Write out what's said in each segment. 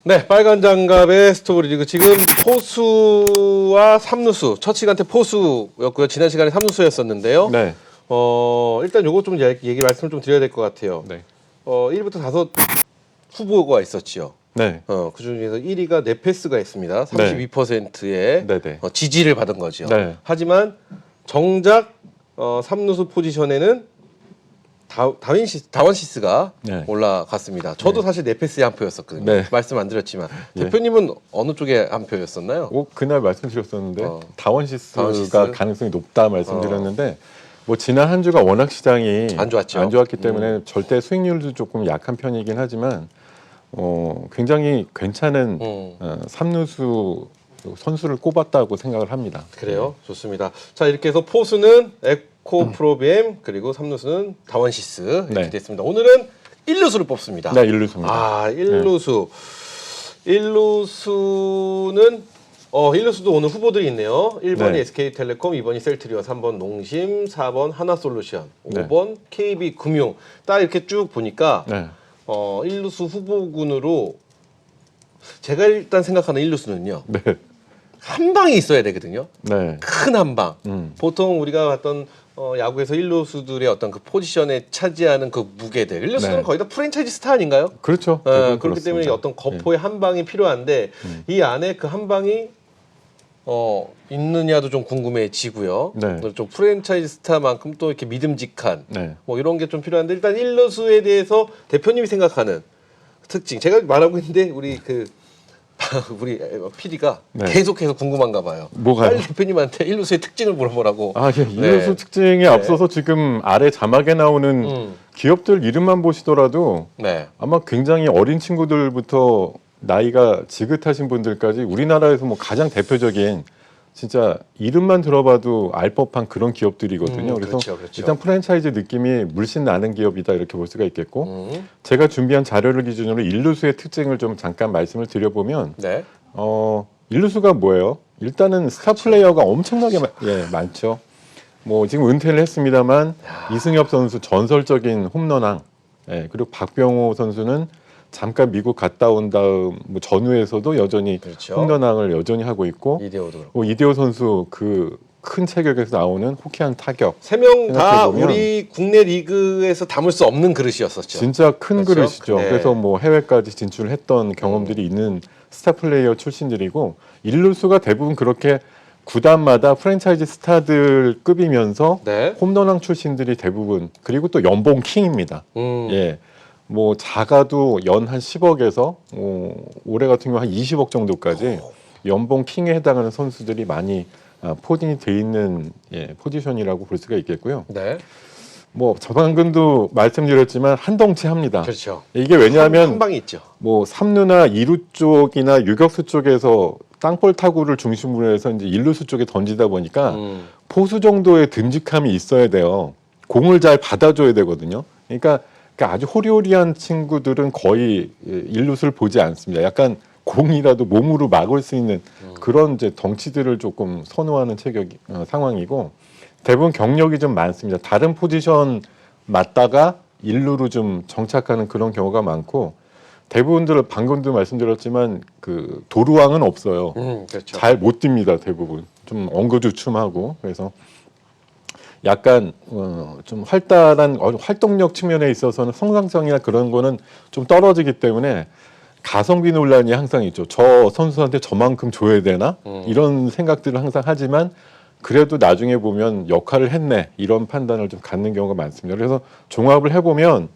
네, 빨간 장갑의 스토브리그. 지금 포수와 삼루수, 첫 시간 때 포수였고요. 지난 시간에 삼루수였었는데요. 네. 일단 요거 좀 얘기 말씀을 좀 드려야 될 것 같아요. 네. 1부터 5 후보가 있었죠. 네. 그 중에서 1위가 네페스가 있습니다. 32%의 네네. 지지를 받은 거죠. 네. 하지만 정작 삼루수 포지션에는 다원시스가 네. 올라갔습니다. 저도 사실 네페스에 한 표였었거든요. 네. 말씀 안 드렸지만 예. 대표님은 어느 쪽에 한 표였었나요? 그날 말씀드렸었는데 다원시스가 다원시스? 가능성이 높다 말씀드렸는데 뭐 지난 한 주가 워낙 시장이 안 좋았죠. 안 좋았기 때문에 절대 수익률도 조금 약한 편이긴 하지만 굉장히 괜찮은 삼루수 선수를 꼽았다고 생각을 합니다. 그래요? 좋습니다. 자, 이렇게 해서 포수는 에코프로비엠 그리고 삼루수는 다원시스 이렇게 네. 됐습니다. 오늘은 1루수를 뽑습니다. 네, 일루수입니다. 아, 1루수. 1루수는 1루수도 오늘 후보들이 있네요. 1번이 네. SK텔레콤, 2번이 셀트리온, 3번 농심, 4번 하나솔루션, 네. 5번 KB금융. 딱 이렇게 쭉 보니까 네. 1루수 후보군으로 제가 일단 생각하는 1루수는요. 네. 한 방이 있어야 되거든요. 네. 큰 한 방. 음. 보통 우리가 봤던 야구에서 1루수들의 어떤 그 포지션에 차지하는 그 무게들. 1루수는 네. 거의 다 프랜차이즈 스타 아닌가요? 그렇죠. 그렇기 그렇습니다. 때문에 어떤 거포의 한 방이 필요한데 이 안에 그 한 방이 있느냐도 좀 궁금해지고요. 네. 좀 프랜차이즈 스타만큼 또 이렇게 믿음직한 네. 뭐 이런 게 좀 필요한데 일단 1루수에 대해서 대표님이 생각하는 특징. 제가 말하고 있는데 우리 우리 PD가 네. 계속해서 궁금한가 봐요. 뭐가요? 빨리 대표님한테 1루수의 특징을 물어보라고. 아, 예. 일루수 특징에 앞서서 지금 아래 자막에 나오는 기업들 이름만 보시더라도 네. 아마 굉장히 어린 친구들부터 나이가 지긋하신 분들까지 우리나라에서 뭐 가장 대표적인 진짜 이름만 들어봐도 알 법한 그런 기업들이거든요. 그래서 그렇죠, 그렇죠. 일단 프랜차이즈 느낌이 물씬 나는 기업이다 이렇게 볼 수가 있겠고 제가 준비한 자료를 기준으로 일루수의 특징을 좀 잠깐 말씀을 드려보면 네. 일루수가 뭐예요? 일단은 스타 플레이어가 엄청나게 많죠. 뭐 지금 은퇴를 했습니다만 이승엽 선수 전설적인 홈런왕, 그리고 박병호 선수는 잠깐 미국 갔다 온 다음 뭐 전후에서도 여전히 그렇죠. 홈런왕을 여전히 하고 있고 이대호도 그렇고. 이대호 선수 그 큰 체격에서 나오는 호쾌한 타격 세 명 다 생각해보면 우리 국내 리그에서 담을 수 없는 그릇이었었죠. 진짜 큰 그렇죠? 그릇이죠. 네. 그래서 뭐 해외까지 진출했던 경험들이 있는 스타 플레이어 출신들이고 일루수가 대부분 그렇게 구단마다 프랜차이즈 스타들 급이면서 네. 홈런왕 출신들이 대부분 그리고 또 연봉 킹입니다. 예. 뭐 작아도 연 한 10억에서 올해 같은 경우 한 20억 정도까지 연봉 킹에 해당하는 선수들이 많이 포진이 돼 있는 포지션이라고 볼 수가 있겠고요. 네. 뭐 저방금도 말씀드렸지만 한덩치합니다. 그렇죠. 이게 왜냐하면 한 방이 있죠. 뭐 3루나 2루 쪽이나 유격수 쪽에서 땅볼 타구를 중심으로 해서 이제 1루수 쪽에 던지다 보니까 포수 정도의 듬직함이 있어야 돼요. 공을 잘 받아줘야 되거든요. 그러니까 아주 호리호리한 친구들은 거의 1루수를 보지 않습니다. 약간 공이라도 몸으로 막을 수 있는 그런 이제 덩치들을 조금 선호하는 상황이고 대부분 경력이 좀 많습니다. 다른 포지션 맞다가 1루로 좀 정착하는 그런 경우가 많고 대부분들 방금도 말씀드렸지만 그 도루왕은 없어요. 그렇죠. 잘 못 뜁니다. 대부분 좀 엉거주춤하고 그래서 약간 좀 활달한 활동력 측면에 있어서는 성장성이나 그런 거는 좀 떨어지기 때문에 가성비 논란이 항상 있죠. 저 선수한테 저만큼 줘야 되나 이런 생각들을 항상 하지만 그래도 나중에 보면 역할을 했네 이런 판단을 좀 갖는 경우가 많습니다. 그래서 종합을 해보면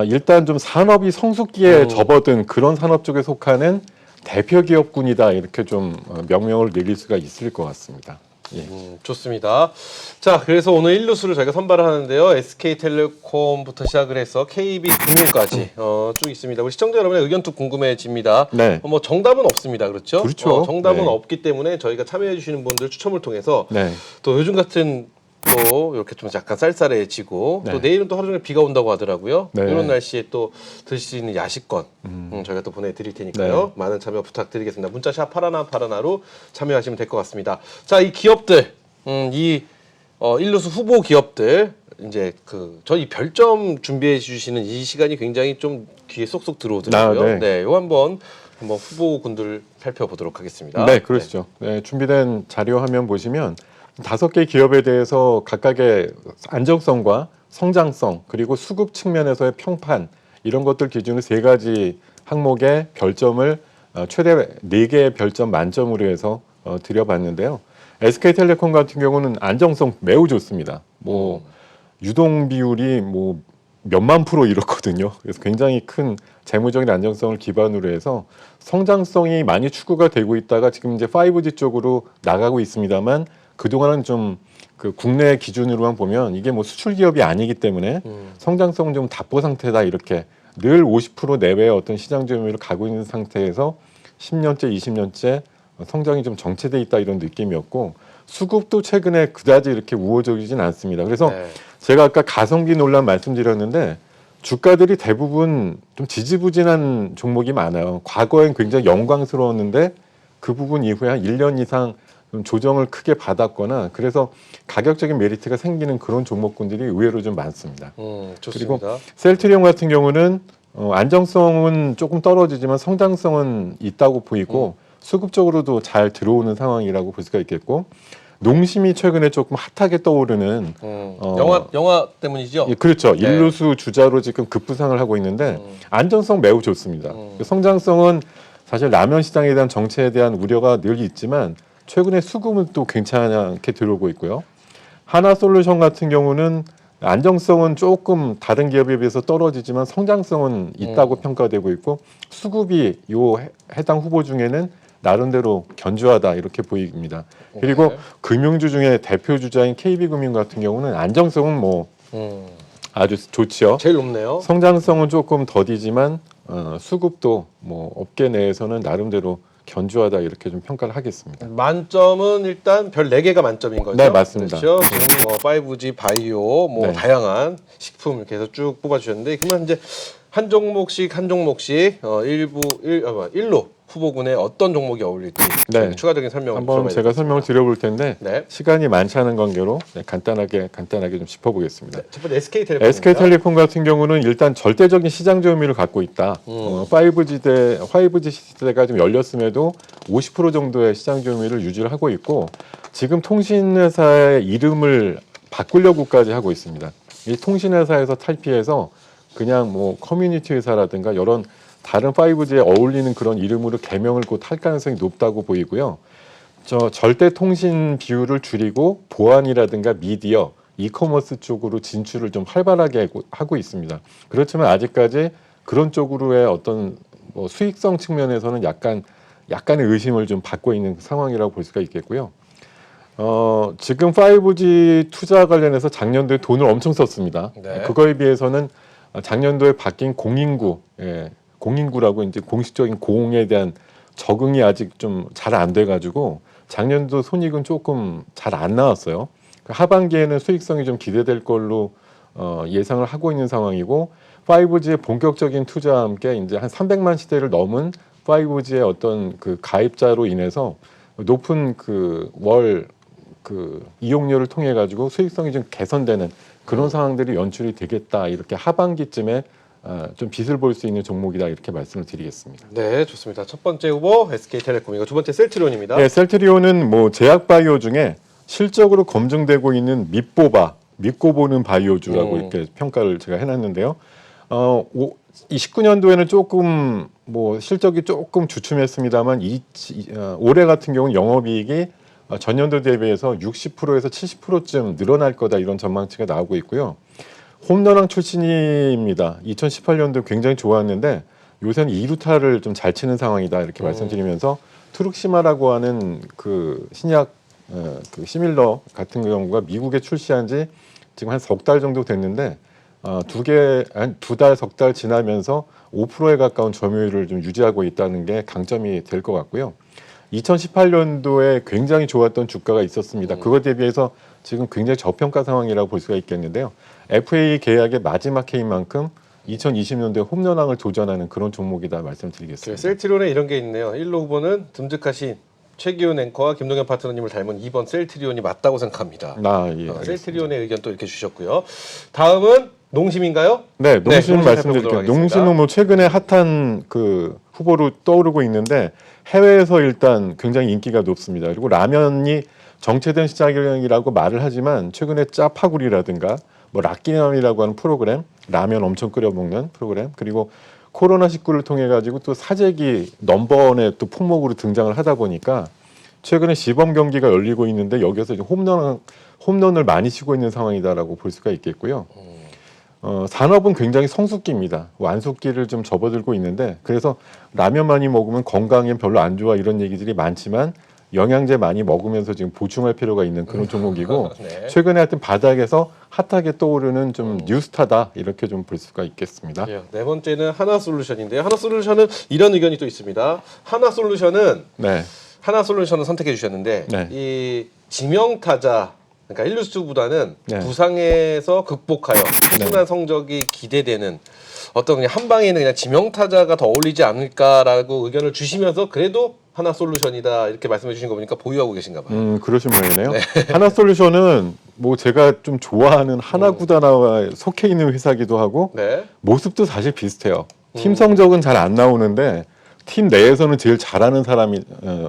일단 좀 산업이 성숙기에 접어든 그런 산업 쪽에 속하는 대표 기업군이다 이렇게 좀 명명을 내릴 수가 있을 것 같습니다. 예. 좋습니다. 자, 그래서 오늘 1루수를 저희가 선발을 하는데요. SK텔레콤부터 시작을 해서 KB금융까지 쭉 있습니다. 우리 시청자 여러분의 의견도 궁금해집니다. 네. 뭐 정답은 없습니다. 그렇죠? 그렇죠. 정답은 네. 없기 때문에 저희가 참여해 주시는 분들 추첨을 통해서 네. 또 요즘 같은 또 이렇게 좀 약간 쌀쌀해지고 네. 또 내일은 또 하루 종일 비가 온다고 하더라고요. 네. 이런 날씨에 또 드실 수 있는 야식권 저희가 또 보내드릴 테니까요. 네. 많은 참여 부탁드리겠습니다. 문자샵 파라나로 참여하시면 될 것 같습니다. 자, 이 기업들, 이 1루수 후보 기업들 이제 저희 별점 준비해 주시는 이 시간이 굉장히 좀 귀에 쏙쏙 들어오더라고요. 네. 네, 요 한번 한번 후보군들 살펴보도록 하겠습니다. 네, 그러시죠. 네, 준비된 자료 화면 보시면 5개 기업에 대해서 각각의 안정성과 성장성 그리고 수급 측면에서의 평판 이런 것들 기준으로 3가지 항목의 별점을 최대 4개의 별점 만점으로 해서 드려봤는데요. SK텔레콤 같은 경우는 안정성 매우 좋습니다. 뭐 유동 비율이 뭐 몇만 프로 이렇거든요. 그래서 굉장히 큰 재무적인 안정성을 기반으로 해서 성장성이 많이 추구가 되고 있다가 지금 이제 5G 쪽으로 나가고 있습니다만 그동안은 좀 그 국내 기준으로만 보면 이게 뭐 수출 기업이 아니기 때문에 성장성은 좀 답보 상태다 이렇게 늘 50% 내외의 어떤 시장 점유율을 가고 있는 상태에서 10년째, 20년째 성장이 좀 정체돼 있다 이런 느낌이었고 수급도 최근에 그다지 이렇게 우호적이진 않습니다. 그래서 네. 제가 아까 가성비 논란 말씀드렸는데 주가들이 대부분 좀 지지부진한 종목이 많아요. 과거엔 굉장히 영광스러웠는데 그 부분 이후에 한 1년 이상 좀 조정을 크게 받았거나 그래서 가격적인 메리트가 생기는 그런 종목군들이 의외로 좀 많습니다. 좋습니다. 그리고 셀트리온 같은 경우는 안정성은 조금 떨어지지만 성장성은 있다고 보이고 수급적으로도 잘 들어오는 상황이라고 볼 수가 있겠고 농심이 최근에 조금 핫하게 떠오르는 영화 때문이죠? 예, 그렇죠. 네. 일루수 주자로 지금 급부상을 하고 있는데 안정성 매우 좋습니다. 성장성은 사실 라면 시장에 대한 정체에 대한 우려가 늘 있지만 최근에 수급은 또 괜찮게 들어오고 있고요. 하나솔루션 같은 경우는 안정성은 조금 다른 기업에 비해서 떨어지지만 성장성은 있다고 평가되고 있고 수급이 요 해당 후보 중에는 나름대로 견주하다 이렇게 보입니다. 그리고 오케이. 금융주 중에 대표 주자인 KB금융 같은 경우는 안정성은 뭐 아주 좋지요. 제일 높네요. 성장성은 조금 더디지만 수급도 뭐 업계 내에서는 나름대로 견주하다 이렇게 좀 평가를 하겠습니다. 만점은 일단 별 4개가 만점인 거죠? 네, 맞습니다. 그렇죠. 지금 뭐 5G, 바이오, 뭐 네. 다양한 식품 이렇게 해서 쭉 뽑아주셨는데 그러면 이제 한 종목씩 일로 후보군에 어떤 종목이 어울릴지 네. 추가적인 설명을 한번 들어봐야 제가 되겠습니다. 설명을 드려볼 텐데 네. 시간이 많지 않은 관계로 간단하게 좀 짚어보겠습니다. 첫 번째 SK텔레콤. SK텔레콤 같은 경우는 일단 절대적인 시장 점유율을 갖고 있다. 5G 시대가 좀 열렸음에도 50% 정도의 시장 점유율을 유지를 하고 있고 지금 통신회사의 이름을 바꾸려고까지 하고 있습니다. 이 통신회사에서 탈피해서 그냥 뭐 커뮤니티 회사라든가 여러 다른 5G에 어울리는 그런 이름으로 개명을 곧 할 가능성이 높다고 보이고요. 절대 통신 비율을 줄이고 보안이라든가 미디어, 이커머스 쪽으로 진출을 좀 활발하게 하고 있습니다. 그렇지만 아직까지 그런 쪽으로의 어떤 뭐 수익성 측면에서는 약간의 의심을 좀 받고 있는 상황이라고 볼 수가 있겠고요. 지금 5G 투자 관련해서 작년도에 돈을 엄청 썼습니다. 네. 그거에 비해서는 작년도에 바뀐 공인구라고 이제 공식적인 공에 대한 적응이 아직 좀 잘 안 돼가지고 작년도 손익은 조금 잘 안 나왔어요. 하반기에는 수익성이 좀 기대될 걸로 예상을 하고 있는 상황이고 5G의 본격적인 투자와 함께 이제 한 300만 시대를 넘은 5G의 어떤 그 가입자로 인해서 높은 그 월 그 이용료를 통해 가지고 수익성이 좀 개선되는 그런 상황들이 연출이 되겠다 이렇게 하반기쯤에 좀 빛을 볼 수 있는 종목이다 이렇게 말씀을 드리겠습니다. 네, 좋습니다. 첫 번째 후보 SK텔레콤이고 두 번째 셀트리온입니다. 네, 셀트리온은 뭐 제약바이오 중에 실적으로 검증되고 있는 믿고 보는 바이오주라고 이렇게 평가를 제가 해놨는데요. 29년도에는 조금 뭐 실적이 조금 주춤했습니다만 올해 같은 경우는 영업이익이 전년도 대비해서 60%에서 70%쯤 늘어날 거다 이런 전망치가 나오고 있고요. 홈런왕 출신입니다. 2018년도 굉장히 좋았는데 요새는 2루타를 좀 잘 치는 상황이다 이렇게 말씀드리면서 투룩시마라고 하는 그 신약 그 시밀러 같은 경우가 미국에 출시한 지 지금 한 석 달 정도 됐는데 두 달, 석 달 지나면서 5%에 가까운 점유율을 좀 유지하고 있다는 게 강점이 될 것 같고요. 2018년도에 굉장히 좋았던 주가가 있었습니다. 그것 대비해서 지금 굉장히 저평가 상황이라고 볼 수가 있겠는데요. FA 계약의 마지막 해인 만큼 2020년도에 홈런왕을 도전하는 그런 종목이다 말씀드리겠습니다. 셀트리온에 이런 게 있네요. 1로 후보는 듬직하신 최기훈 앵커와 김동현 파트너님을 닮은 2번 셀트리온이 맞다고 생각합니다. 예, 셀트리온의 의견 또 이렇게 주셨고요. 다음은 농심인가요? 네, 농심 농심 말씀드릴게요. 살펴보도록 농심은 뭐 최근에 핫한 그 후보로 떠오르고 있는데 해외에서 일단 굉장히 인기가 높습니다. 그리고 라면이 정체된 시장이라고 말을 하지만 최근에 짜파구리라든가 뭐 락기남이라고 하는 프로그램, 라면 엄청 끓여 먹는 프로그램, 그리고 코로나19를 통해 가지고 또 사재기 넘버원의 또 품목으로 등장을 하다 보니까 최근에 시범 경기가 열리고 있는데 여기서 이제 홈런을 많이 치고 있는 상황이다라고 볼 수가 있겠고요. 산업은 굉장히 성숙기입니다. 완숙기를 좀 접어들고 있는데 그래서 라면 많이 먹으면 건강에 별로 안 좋아 이런 얘기들이 많지만 영양제 많이 먹으면서 지금 보충할 필요가 있는 그런 종목이고 네. 최근에 하여튼 바닥에서 핫하게 떠오르는 좀 뉴스타다 이렇게 좀 볼 수가 있겠습니다. 네 번째는 하나솔루션인데요. 하나솔루션은 이런 의견이 또 있습니다. 하나솔루션은 네. 선택해 주셨는데 네. 이 지명타자 그러니까 1루수보다는 네. 부상에서 극복하여 꾸준한 성적이 기대되는 어떤 그냥 한 방에 있는 그냥 지명타자가 더 어울리지 않을까라고 의견을 주시면서 그래도 하나솔루션이다 이렇게 말씀해 주신 거 보니까 보유하고 계신가 봐요. 그러신 모양이네요. 하나솔루션은 뭐 제가 좀 좋아하는 하나구단화에 속해 있는 회사기도 하고 네. 모습도 사실 비슷해요. 팀 성적은 잘 안 나오는데 팀 내에서는 제일 잘하는 사람이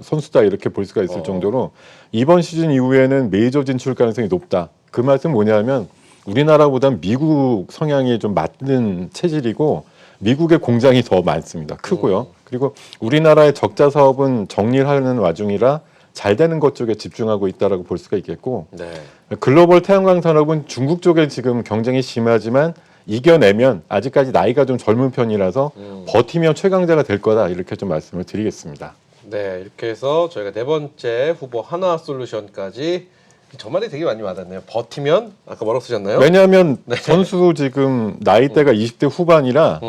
선수다 이렇게 볼 수가 있을 정도로 이번 시즌 이후에는 메이저 진출 가능성이 높다. 그 말씀 뭐냐면 우리나라보단 미국 성향이 좀 맞는 체질이고 미국의 공장이 더 많습니다. 크고요. 그리고 우리나라의 적자 사업은 정리를 하는 와중이라 잘 되는 것 쪽에 집중하고 있다라고 볼 수가 있겠고 네. 글로벌 태양광 산업은 중국 쪽에 지금 경쟁이 심하지만 이겨내면 아직까지 나이가 좀 젊은 편이라서 버티면 최강자가 될 거다 이렇게 좀 말씀을 드리겠습니다. 네, 이렇게 해서 저희가 네 번째 후보 하나솔루션까지 저 말이 되게 많이 와닿네요. 버티면 아까 뭐라고 쓰셨나요? 왜냐하면 선수 지금 나이대가 20대 후반이라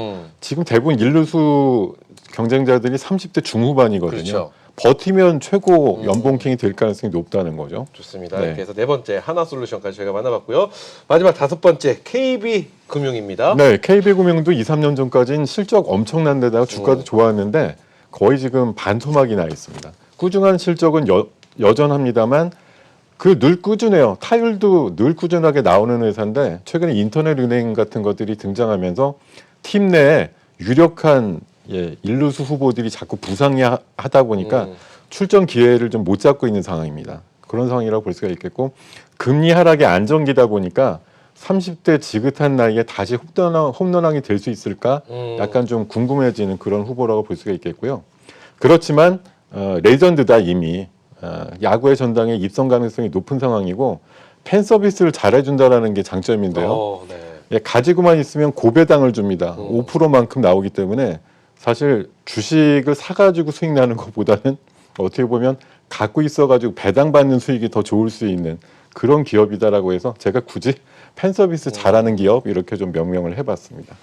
지금 대부분 일루수 경쟁자들이 30대 중후반이거든요. 그렇죠. 버티면 최고 연봉킹이 될 가능성이 높다는 거죠. 좋습니다. 네. 이렇게 해서 네 번째 하나솔루션까지 저희가 만나봤고요. 마지막 다섯 번째 KB금융입니다. 네, KB금융도 2, 3년 전까지는 실적 엄청난 데다가 주가도 좋았는데 거의 지금 반토막이 나 있습니다. 꾸준한 실적은 여전합니다만 그 늘 꾸준해요. 타율도 늘 꾸준하게 나오는 회사인데 최근에 인터넷 은행 같은 것들이 등장하면서 팀 내에 유력한 일루수 후보들이 자꾸 부상이 하다 보니까 출전 기회를 좀 못 잡고 있는 상황입니다. 그런 상황이라고 볼 수가 있겠고 금리 하락의 안정기다 보니까 30대 지긋한 나이에 다시 홈런왕이 될 수 있을까 약간 좀 궁금해지는 그런 후보라고 볼 수가 있겠고요. 그렇지만 레전드다 이미 야구의 전당에 입성 가능성이 높은 상황이고 팬 서비스를 잘해준다라는 게 장점인데요. 네. 가지고만 있으면 고배당을 줍니다. 5%만큼 나오기 때문에 사실 주식을 사가지고 수익 나는 것보다는 어떻게 보면 갖고 있어가지고 배당받는 수익이 더 좋을 수 있는 그런 기업이다라고 해서 제가 굳이 팬 서비스 잘하는 기업 이렇게 좀 명명을 해봤습니다.